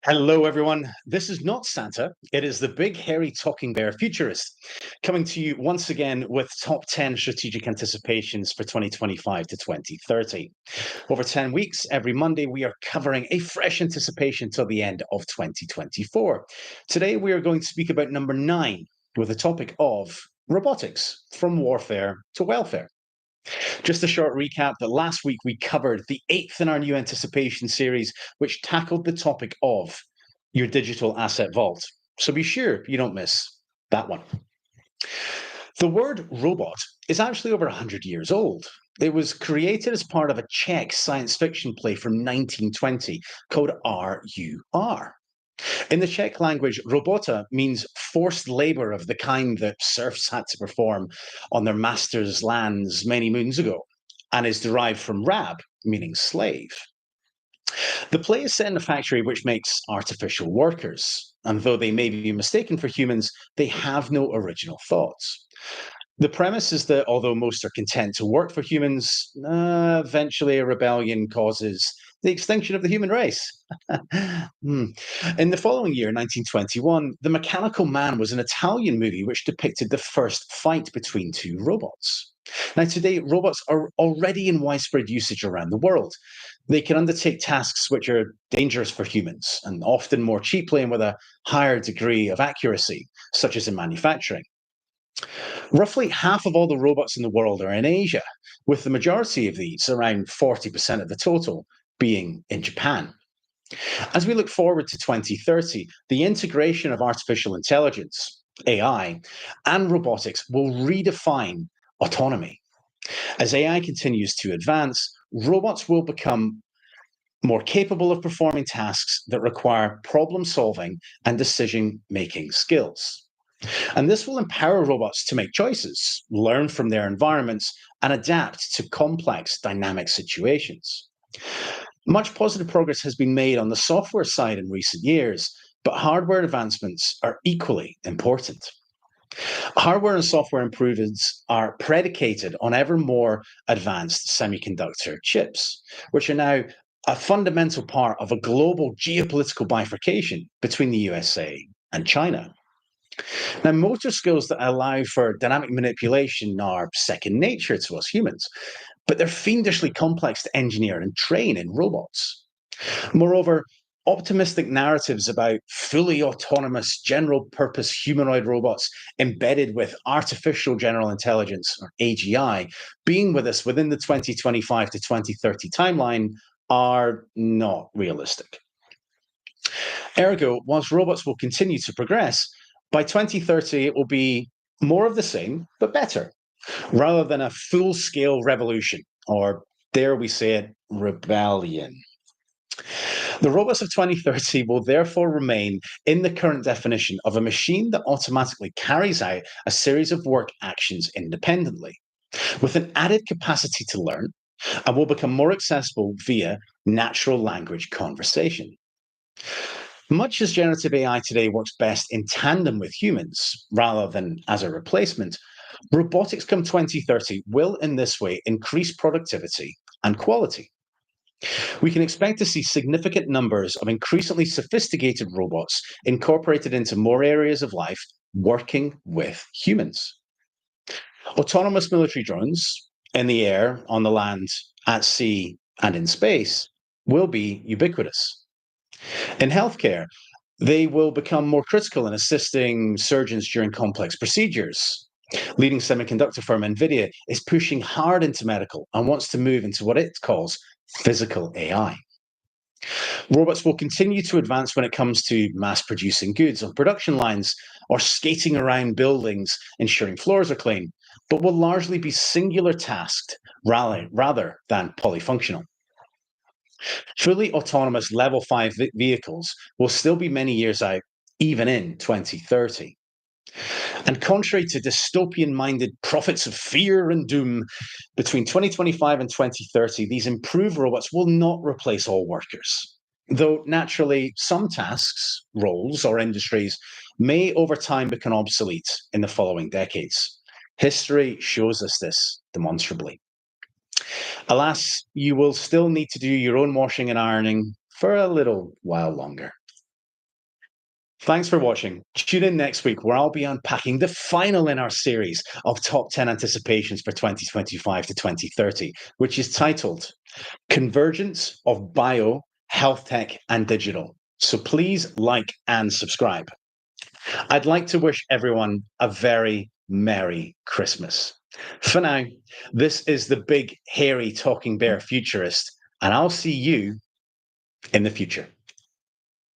Hello, everyone. This is not Santa. It is the big, hairy, talking bear futurist coming to you once again with top 10 strategic anticipations for 2025 to 2030. Over 10 weeks, every Monday, we are covering a fresh anticipation till the end of 2024. Today, we are going to speak about number 9 with the topic of robotics from warfare to welfare. Just a short recap that last week we covered the 8th in our new anticipation series, which tackled the topic of your digital asset vault. So be sure you don't miss that one. The word robot is actually over 100 years old. It was created as part of a Czech science fiction play from 1920 called RUR. In the Czech language, robota means forced labor of the kind that serfs had to perform on their master's lands many moons ago, and is derived from rab, meaning slave. The play is set in a factory which makes artificial workers, and though they may be mistaken for humans, they have no original thoughts. The premise is that although most are content to work for humans, eventually a rebellion causes the extinction of the human race. In the following year, 1921, The Mechanical Man was an Italian movie which depicted the first fight between two robots. Now, today, robots are already in widespread usage around the world. They can undertake tasks which are dangerous for humans and often more cheaply and with a higher degree of accuracy, such as in manufacturing. Roughly half of all the robots in the world are in Asia, with the majority of these, around 40% of the total, being in Japan. As we look forward to 2030, the integration of artificial intelligence, AI, and robotics will redefine autonomy. As AI continues to advance, robots will become more capable of performing tasks that require problem solving and decision making skills. And this will empower robots to make choices, learn from their environments, and adapt to complex dynamic situations. Much positive progress has been made on the software side in recent years, but hardware advancements are equally important. Hardware and software improvements are predicated on ever more advanced semiconductor chips, which are now a fundamental part of a global geopolitical bifurcation between the USA and China. Now, motor skills that allow for dynamic manipulation are second nature to us humans, but they're fiendishly complex to engineer and train in robots. Moreover, optimistic narratives about fully autonomous general purpose humanoid robots embedded with artificial general intelligence, or AGI, being with us within the 2025 to 2030 timeline are not realistic. Ergo, whilst robots will continue to progress, by 2030 it will be more of the same, but better, rather than a full scale revolution, or dare we say it, rebellion. The robots of 2030 will therefore remain in the current definition of a machine that automatically carries out a series of work actions independently, with an added capacity to learn, and will become more accessible via natural language conversation. Much as generative AI today works best in tandem with humans rather than as a replacement, robotics come 2030 will in this way increase productivity and quality. We can expect to see significant numbers of increasingly sophisticated robots incorporated into more areas of life working with humans. Autonomous military drones in the air, on the land, at sea, and in space will be ubiquitous. In healthcare, they will become more critical in assisting surgeons during complex procedures. Leading semiconductor firm NVIDIA is pushing hard into medical and wants to move into what it calls physical AI. Robots will continue to advance when it comes to mass producing goods on production lines or skating around buildings, ensuring floors are clean, but will largely be singular tasked rather than polyfunctional. Fully autonomous level 5 vehicles will still be many years out, even in 2030. And contrary to dystopian minded prophets of fear and doom, between 2025 and 2030, these improved robots will not replace all workers. Though naturally, some tasks, roles, or industries may over time become obsolete in the following decades. History shows us this demonstrably. Alas, you will still need to do your own washing and ironing for a little while longer. Thanks for watching. Tune in next week where I'll be unpacking the final in our series of top 10 anticipations for 2025 to 2030, which is titled Convergence of Bio, Health Tech and Digital. So please like and subscribe. I'd like to wish everyone a very Merry Christmas. For now, this is the big, hairy, talking bear futurist, and I'll see you in the future.